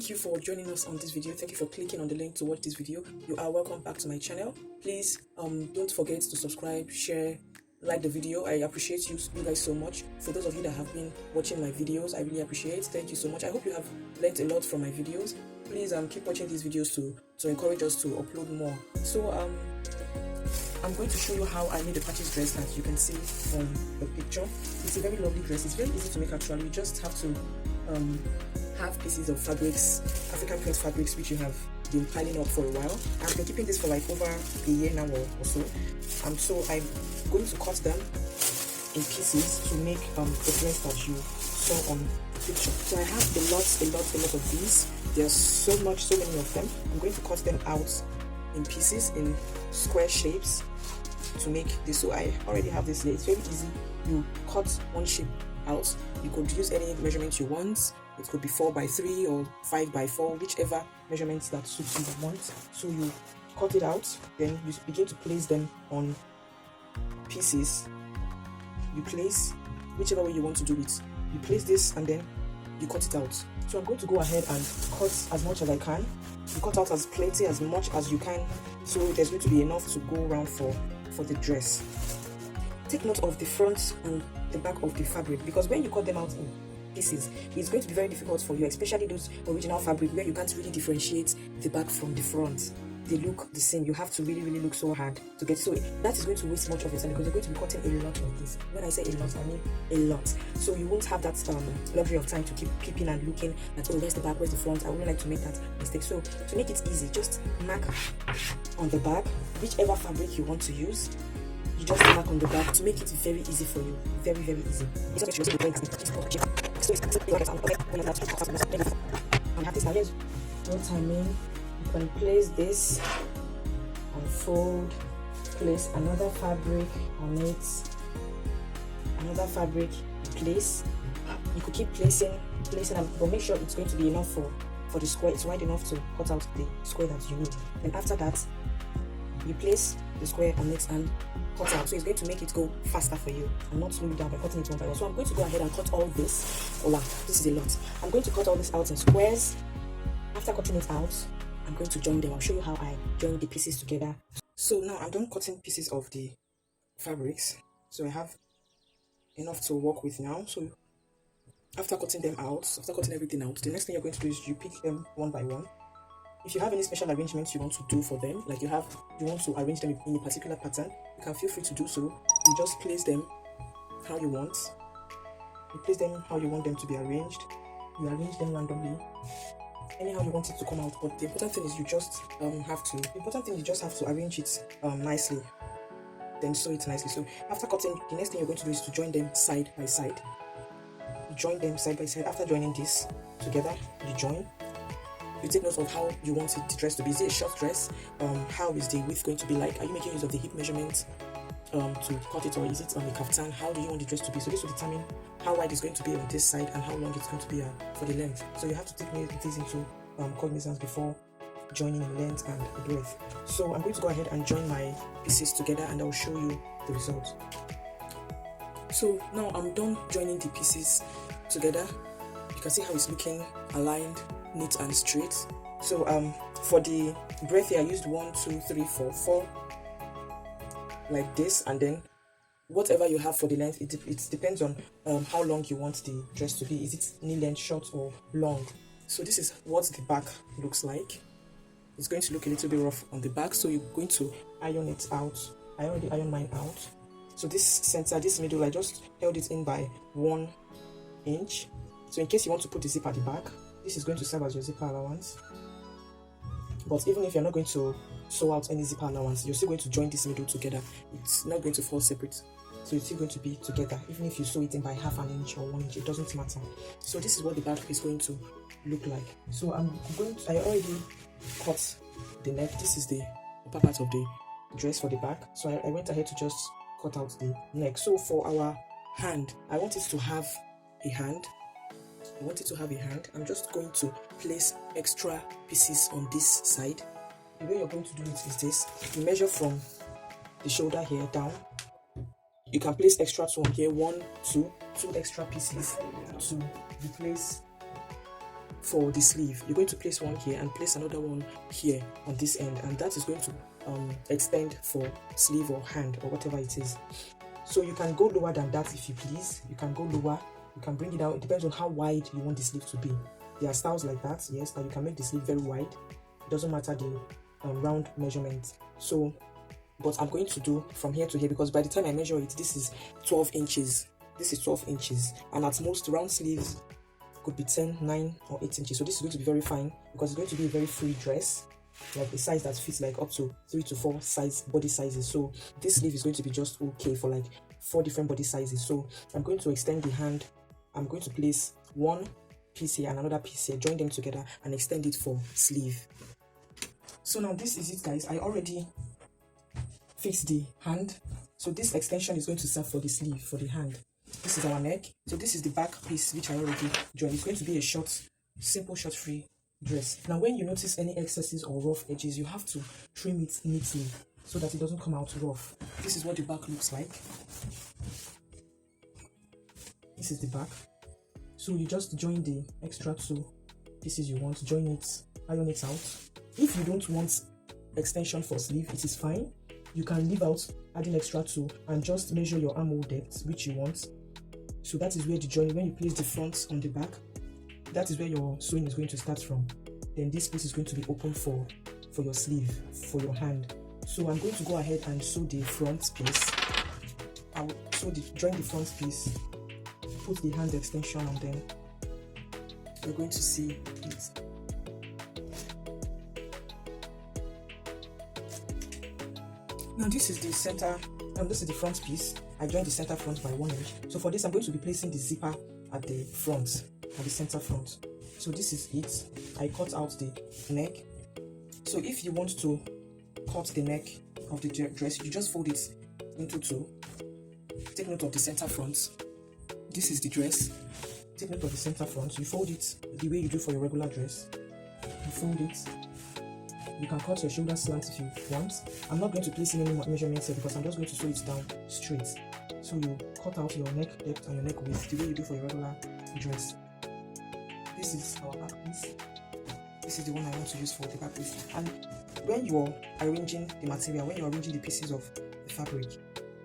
Thank you for joining us on this video. Thank you for clicking on the link to watch this video. You are welcome back to my channel. Please don't forget to subscribe, share, like the video. I appreciate you guys so much. For those of you that have been watching my videos, I really appreciate it. Thank you so much. I hope you have learned a lot from my videos. Please keep watching these videos to encourage us to upload more. So I'm going to show you how I made a patches dress that you can see from the picture. It's a very lovely dress. It's very easy to make actually. You just have to have pieces of fabrics, African print fabrics, which you have been piling up for a while. I've been keeping this for like over a year now or so. So I'm going to cut them in pieces to make the dress that you saw on the picture. So I have a lot of these. There's so many of them. I'm going to cut them out in pieces, in square shapes to make this. So I already have this here. It's very easy. You cut one shape out. You could use any measurement you want. It could be 4x3 or 5x4, whichever measurements that suits you want. So you cut it out, then you begin to place them on pieces. You place whichever way you want to do it. You place this and then you cut it out. So I'm going to go ahead and cut as much as I can. You cut out as plenty, as much as you can, so there's going to be enough to go around for the dress. Take note of the front and the back of the fabric, because when you cut them out in pieces, it's going to be very difficult for you, especially those original fabric where you can't really differentiate the back from the front. They look the same. You have to really look so hard to get. So that is going to waste much of your time, because you're going to be cutting a lot of this. When I say a lot, I mean a lot. So you won't have that luxury of time to keep peeping and looking at, oh, where's the back, where's the front. I wouldn't like to make that mistake. So to make it easy, just mark on the back whichever fabric you want to use. You just mark on the back to make it very easy for you. Very easy. I have this now. Here's what I mean. You can place this and fold, place another fabric on it, another fabric, place. You could keep placing, but make sure it's going to be enough for the square. It's wide enough to cut out the square that you need. And after that, you place the square on it and cut out. So it's going to make it go faster for you and not slow you down by cutting it one by one. So I'm going to go ahead and cut all this. Oh wow, this is a lot. I'm going to cut all this out in squares. After cutting it out, I'm going to join them. I'll show you how I join the pieces together. So now I'm done cutting pieces of the fabrics. So I have enough to work with now. So after cutting them out, after cutting everything out, the next thing you're going to do is you pick them one by one. If you have any special arrangements you want to do for them, like you want to arrange them in a particular pattern, you can feel free to do so. You just place them how you want. You place them how you want them to be arranged. You arrange them randomly, anyhow you want it to come out. But the important thing is you just have to arrange it nicely, then sew it nicely. So after cutting, the next thing you're going to do is to join them side by side. You join them side by side. After joining this together, you join. You take note of how you want the dress to be. Is it a short dress? How is the width going to be like? Are you making use of the hip measurement to cut it, or is it on the kaftan? How do you want the dress to be? So this will determine how wide it's going to be on this side and how long it's going to be for the length. So you have to take these into cognizance before joining in length and breadth. So I'm going to go ahead and join my pieces together and I'll show you the result. So now I'm done joining the pieces together. You can see how it's looking aligned, neat and straight. So for the breadth here, I used 1, 2, 3, 4 like this, and then whatever you have for the length, it depends on how long you want the dress to be. Is it knee length, short or long? So this is what the back looks like. It's going to look a little bit rough on the back, so you're going to iron it out. I already ironed mine out. So this center, this middle, I just held it in by 1 inch. So in case you want to put the zip at the back, this is going to serve as your zipper allowance. But even if you're not going to sew out any zipper allowance, you're still going to join this middle together. It's not going to fall separate. So it's still going to be together. Even if you sew it in by ½ inch or 1 inch, it doesn't matter. So this is what the back is going to look like. So I already cut the neck. This is the upper part of the dress for the back. So I went ahead to just cut out the neck. So for our hand, I want it to have a hand. I'm just going to place extra pieces on this side. The way you're going to do it is this. You measure from the shoulder here down. You can place extra 2 on here, 1, 2 extra pieces to replace for the sleeve, you're going to place one here and place another one here on this end, and that is going to extend for sleeve or hand or whatever it is. So you can go lower than that if you please. You can go lower, you can bring it down. It depends on how wide you want the sleeve to be. There are styles like that, yes, that you can make the sleeve very wide. It doesn't matter the round measurement. So, but I'm going to do from here to here, because by the time I measure it, this is 12 inches. This is 12 inches, and at most round sleeves could be 10, 9 or 8 inches. So this is going to be very fine, because it's going to be a very free dress, like a size that fits like up to 3 to 4 body sizes. So this sleeve is going to be just okay for like 4 different body sizes. So I'm going to extend the hand. I'm going to place one piece here and another piece here, join them together and extend it for sleeve. So now this is it, guys. I already fixed the hand, so this extension is going to serve for the sleeve, for the hand. This is our neck. So this is the back piece which I already joined. It's going to be a short, simple short free dress. Now when you notice any excesses or rough edges, you have to trim it neatly so that it doesn't come out rough. This is what the back looks like. This is the back. So you just join the extra 2 pieces you want, join it, iron it out. If you don't want extension for sleeve, it is fine. You can leave out adding extra 2 and just measure your armhole depth which you want. So that is where the joining, when you place the front on the back, that is where your sewing is going to start from. Then this place is going to be open for your sleeve, for your hand. So I'm going to go ahead and sew the front piece. I'll join the front piece, put the hand extension, and then you're going to see it. Now this is the center, this is the front piece. I joined the center front by 1 inch. So for this, I'm going to be placing the zipper at the front, at the center front. So this is it. I cut out the neck. So if you want to cut the neck of the dress, you just fold it into 2. Take note of the center front. This is the dress. Take note of the center front. You fold it the way you do for your regular dress. You fold it. You can cut your shoulder slant if you want. I'm not going to place in any measurements here because I'm just going to sew it down straight. So you cut out your neck depth and your neck width the way you do for your regular dress. This is our back piece. This is the one I want to use for the back piece. And when you're arranging the material, when you're arranging the pieces of the fabric,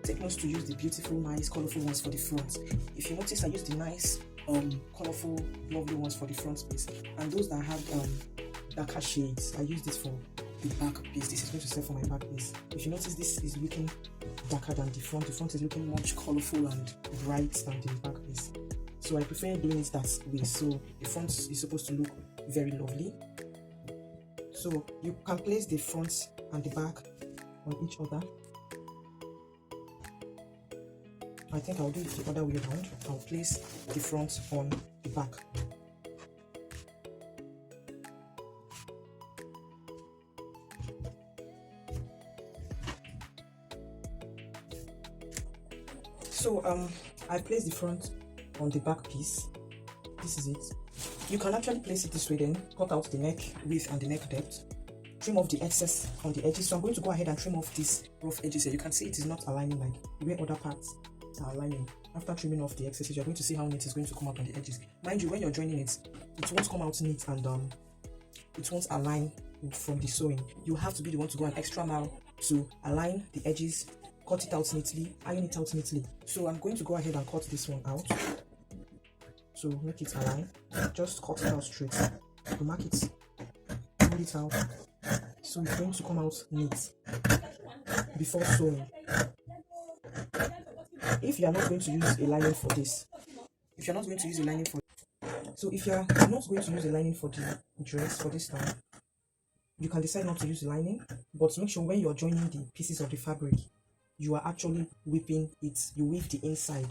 take note to use the beautiful, nice, colorful ones for the front. If you notice, I use the nice, colorful, lovely ones for the front piece, and those that have darker shades, I use this for the back piece. This is going to serve for my back piece. If you notice, this is looking darker than the front. The front is looking much colorful and bright than the back piece. So I prefer doing it that way. So the front is supposed to look very lovely. So you can place the front and the back on each other. I think I'll do it the other way around. I'll place the front on the back. So I place the front on the back piece. This is it. You can actually place it this way, then cut out the neck width and the neck depth. Trim off the excess on the edges. So I'm going to go ahead and trim off these rough edges here. You can see it is not aligning like the way other parts are aligning. After trimming off the excesses, you're going to see how neat it's going to come out on the edges. Mind you, when you're joining it, it won't come out neat and it won't align from the sewing. You have to be the one to go an extra mile to align the edges, cut it out neatly, iron it out neatly. So I'm going to go ahead and cut this one out. So make it align. Just cut it out straight. To mark it, pull it out. So it's going to come out neat before sewing. If you are not going to use a lining for this, if you're not going to use a lining for, so if you're not going to use a lining for the dress for this time, you can decide not to use the lining, but make sure when you're joining the pieces of the fabric, you are actually whipping it. You whip the inside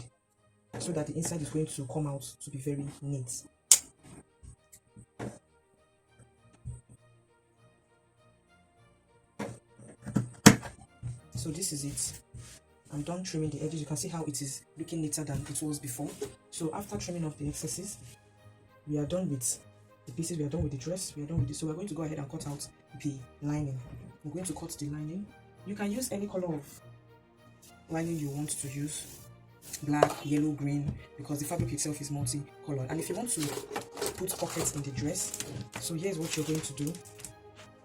so that the inside is going to come out to be very neat. So this is it. I'm done trimming the edges. You can see how it is looking neater than it was before. So after trimming off the excesses, we are done with the pieces, we are done with the dress, we are done with this. So we're going to go ahead and cut out the lining. We're going to cut the lining. You can use any color of lining you want to use, black, yellow, green, because the fabric itself is multi-colored. And if you want to put pockets in the dress. So here's what you're going to do.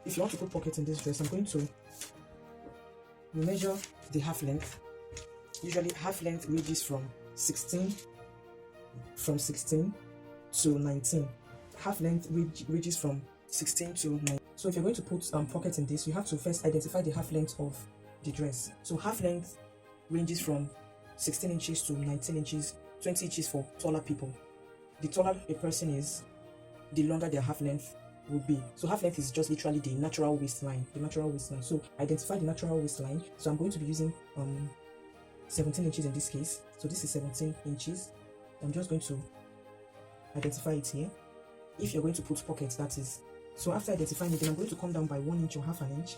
If you want to put pockets in this dress, I'm going to measure the half length. Usually half length ranges from 16 to 19. Half length ranges from 16 to 9. So if you're going to put pockets in this, you have to first identify the half length of the dress. So half length ranges from 16 inches to 19 inches, 20 inches for taller people. The taller a person is, the longer their half length will be. So half length is just literally the natural waistline. So identify the natural waistline. So I'm going to be using 17 inches in this case. So this is 17 inches. I'm just going to identify it here. If you're going to put pockets, that is. So after identifying it, then I'm going to come down by 1 inch or half an inch.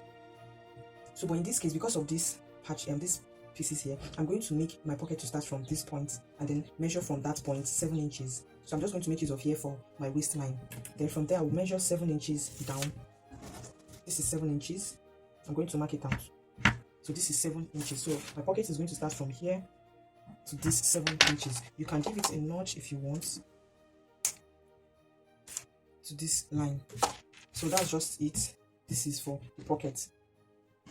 So but in this case, because of this patch and these pieces here, I'm going to make my pocket to start from this point and then measure from that point 7 inches. So I'm just going to make use of here for my waistline. Then from there I will measure 7 inches down. This is 7 inches. I'm going to mark it out. So this is 7 inches. So my pocket is going to start from here to this 7 inches. You can give it a notch if you want to this line. So that's just it. This is for the pocket.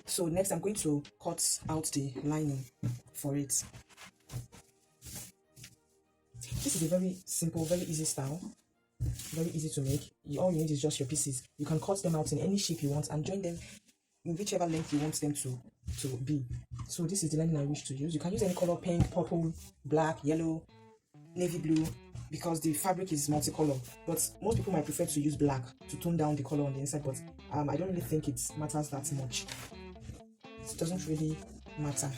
So next I'm going to cut out the lining for it. This is a very simple, very easy style, very easy to make. All you need is just your pieces. You can cut them out in any shape you want and join them in whichever length you want them to be. So this is the lining I wish to use. You can use any color: pink, purple, black, yellow, navy blue, because the fabric is multicolor. But most people might prefer to use black to tone down the color on the inside, but I don't really think it matters that much. It doesn't really matter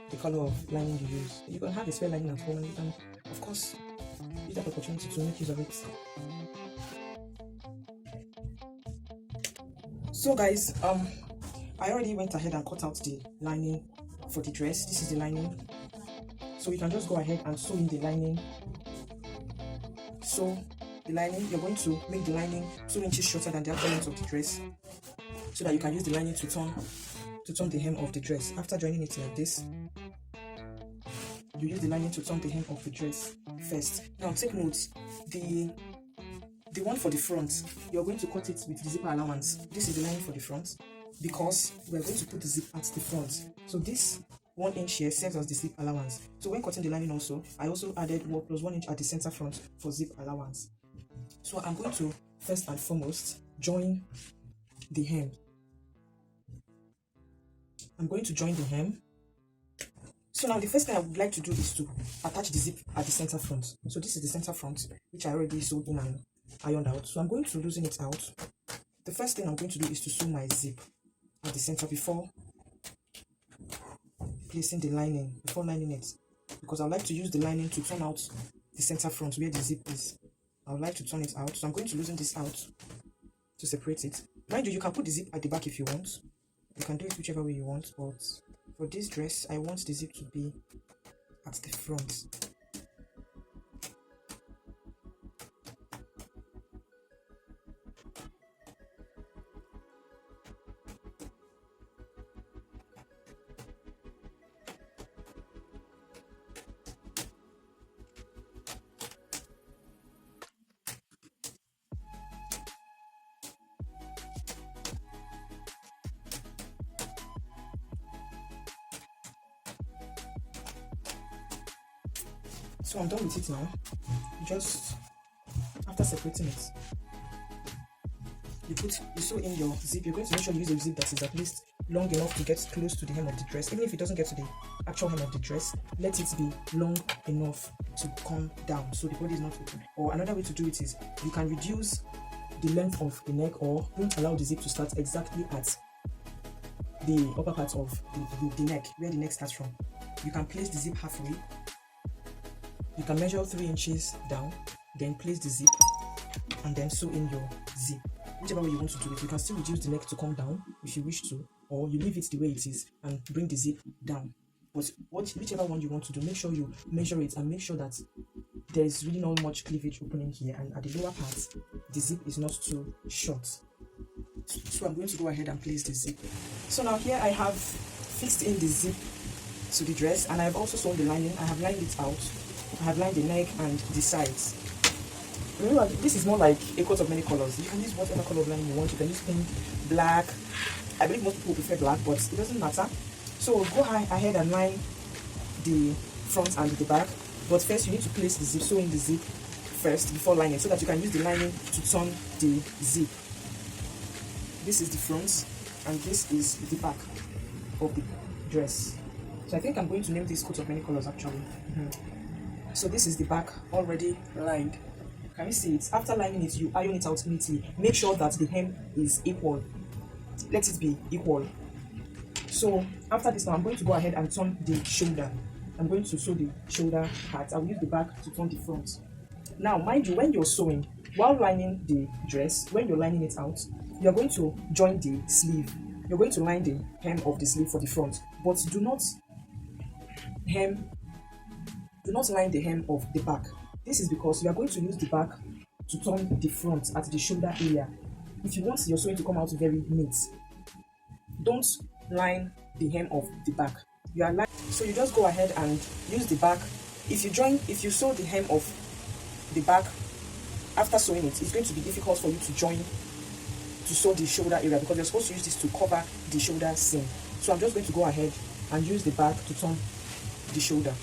the color of lining you use. You can have a spare lining at home and you can, of course, use that opportunity to make use of it. So guys, I already went ahead and cut out the lining for the dress. This is the lining. So you can just go ahead and sew in the lining. So the lining, you're going to make the lining 2 inches shorter than the actual length of the dress, so that you can use the lining to turn the hem of the dress. After joining it like this, you use the lining to turn the hem of the dress first. Now take note, the one for the front, you're going to cut it with the zipper allowance. This is the lining for the front, because we're going to put the zip at the front. So this 1 inch here serves as the zip allowance. So when cutting the lining also, I also added plus 1 inch at the center front for zip allowance. So I'm going to first and foremost join the hem. I'm going to join the hem. So now the first thing I would like to do is to attach the zip at the center front. So this is the center front, which I already sewed in and ironed out. So I'm going to loosen it out. The first thing I'm going to do is to sew my zip at the center before placing the lining, before lining it, because I would like to use the lining to turn out the center front where the zip is. I would like to turn it out. So I'm going to loosen this out to separate it. Mind you, you can put the zip at the back if you want. You can do it whichever way you want, but for this dress, I want the zip to be at the front. So I'm done with it now. Just after separating it, you sew in your zip. You're going to make sure you use a zip that is at least long enough to get close to the hem of the dress. Even if it doesn't get to the actual hem of the dress, let it be long enough to come down so the body is not open. Or another way to do it is you can reduce the length of the neck, or don't allow the zip to start exactly at the upper part of the neck, where the neck starts from. You can place the zip halfway. You can measure 3 inches down, then place the zip, and then sew in your zip. Whichever way you want to do it, you can still reduce the neck to come down if you wish to, or you leave it the way it is and bring the zip down. But whichever one you want to do, make sure you measure it and make sure that there is really not much cleavage opening here, and at the lower part, the zip is not too short. So I'm going to go ahead and place the zip. So now here I have fixed in the zip to the dress, and I've also sewn the lining. I have lined it out. I have lined the neck and the sides. remember, this is more like a coat of many colors. You can use whatever color of lining you want. You can use pink, black. I believe most people prefer black, but it doesn't matter. So go ahead and line the front and the back. But first you need to place the zip, sew in the zip first before lining, so that you can use the lining to turn the zip. This is the front and this is the back of the dress. So I think I'm going to name this coat of many colors actually. So this is the back already lined. Can you see it? After lining it, you iron it out neatly. Make sure that the hem is equal. Let it be equal. So after this now, I'm going to go ahead and turn the shoulder. I'm going to sew the shoulder part. I will use the back to turn the front. Now, mind you, when you're sewing, while lining the dress, when you're lining it out, you're going to join the sleeve. You're going to line the hem of the sleeve for the front, but do not line the hem of the back. This is because you are going to use the back to turn the front at the shoulder area. If you want your sewing to come out very neat, don't line the hem of the back. So you just go ahead and use the back. If you sew the hem of the back after sewing it, it's going to be difficult for you to sew the shoulder area, because you're supposed to use this to cover the shoulder seam. So I'm just going to go ahead and use the back to turn the shoulder,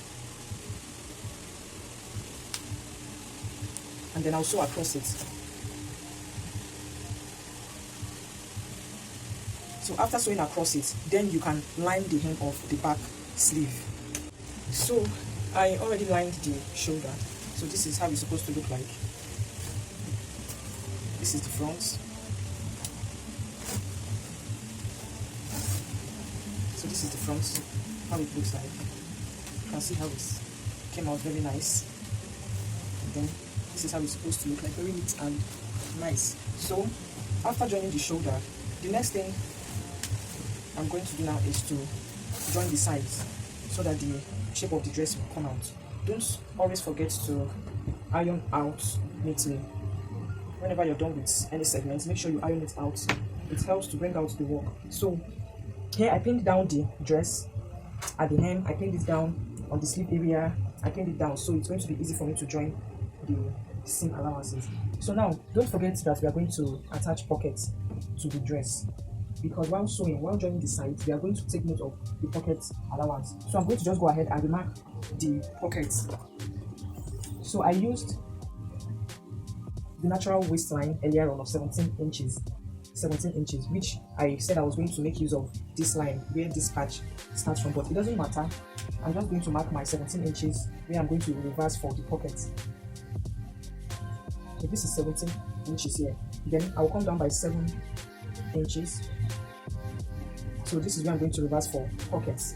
and then I'll sew across it. So after sewing across it, then you can line the hem of the back sleeve. So I already lined the shoulder. So this is how it's supposed to look like. This is the front. So this is the front, how it looks like. You can see how it came out very nice. And then this is how it's supposed to look like, very neat and nice. So after joining the shoulder, the next thing I'm going to do now is to join the sides so that the shape of the dress will come out. Don't always forget to iron out neatly. Whenever you're done with any segments, make sure you iron it out. It helps to bring out the work. So here I pinned down the dress at the hem. I pinned it down on the sleeve area. I pinned it down, so it's going to be easy for me to join the seam allowances. So now don't forget that we are going to attach pockets to the dress, because while joining the sides, we are going to take note of the pocket allowance. So I'm going to just go ahead and remark the pockets. So I used the natural waistline earlier on of 17 inches, which I said I was going to make use of this line where this patch starts from, but it doesn't matter. I'm just going to mark my 17 inches where I'm going to reverse for the pockets. So this is 17 inches here. Then I'll come down by 7 inches. So this is where I'm going to reverse for pockets.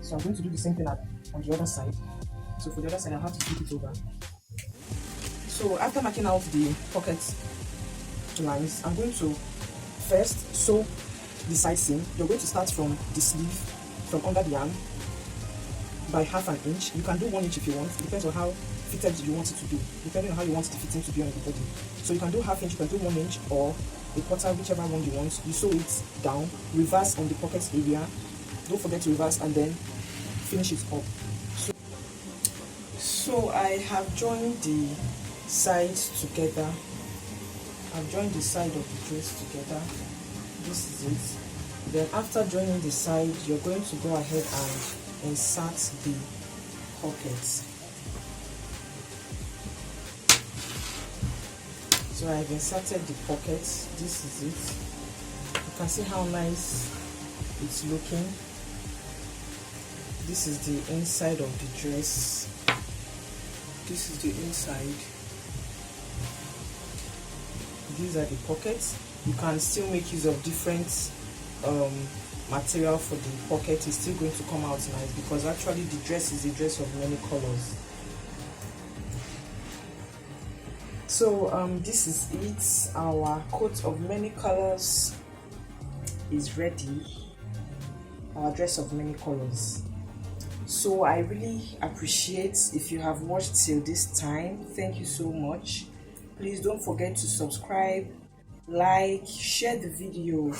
So I'm going to do the same thing on the other side. So for the other side, I'll have to flip it over. So after marking out the pocket lines, I'm going to first sew the side seam. You're going to start from the sleeve, from under the arm, by ½ an inch. You can do 1 inch if you want. It depends on how fitted you want it to be, depending on how you want the fitting to be on the body. So you can do ½ inch, you can do 1 inch, or a quarter, whichever one you want. You sew it down, reverse on the pocket area. Don't forget to reverse and then finish it up. So I have joined the sides together. I've joined the side of the dress together. This is it. Then after joining the side, you're going to go ahead and insert the pockets. So I've inserted the pockets. This is it. You can see how nice it's looking. This is the inside of the dress. This is the inside. These are the pockets. You can still make use of different material for the pocket. It's still going to come out nice, because actually the dress is a dress of many colors. So this is it. Our coat of many colors is ready. Our dress of many colors. So I really appreciate if you have watched till this time. Thank you so much. Please don't forget to subscribe, like, share the video.